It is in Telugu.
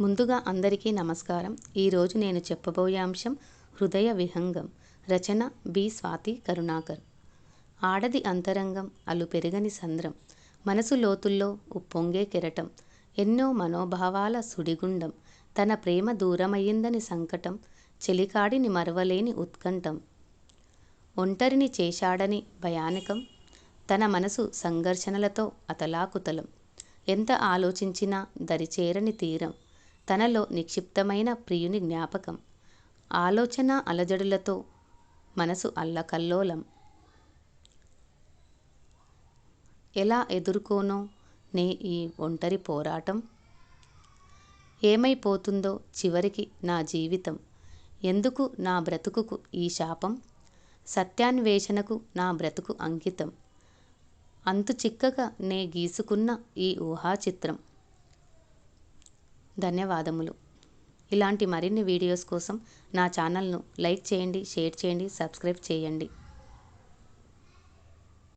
ముందుగా అందరికీ నమస్కారం. ఈరోజు నేను చెప్పబోయే అంశం హృదయ విహంగం. రచన బి. స్వాతి కరుణాకర్. ఆడది అంతరంగం అలు పెరగని సంద్రం, మనసు లోతుల్లో ఉప్పొంగే కెరటం, ఎన్నో మనోభావాల సుడిగుండం, తన ప్రేమ దూరమయ్యిందని సంకటం, చెలికాడిని మరవలేని ఉత్కంఠం, ఒంటరిని చేశాడని భయానకం, తన మనసు సంఘర్షణలతో అతలాకుతలం, ఎంత ఆలోచించినా దరిచేరని తీరం, తనలో నిక్షిప్తమైన ప్రియుని జ్ఞాపకం, ఆలోచన అలజడులతో మనసు అల్లకల్లోలం. ఎలా ఎదుర్కోనో నే ఈ ఒంటరి పోరాటం, ఏమైపోతుందో చివరికి నా జీవితం, ఎందుకు నా బ్రతుకుకు ఈ శాపం, సత్యాన్వేషణకు నా బ్రతుకు అంకితం, అంతు చిక్కక నే గీసుకున్న ఈ ఊహాచిత్రం. ధన్యవాదములు. ఇలాంటి మరిన్ని వీడియోస్ కోసం నా ఛానల్ను లైక్ చేయండి, షేర్ చేయండి, సబ్స్క్రైబ్ చేయండి.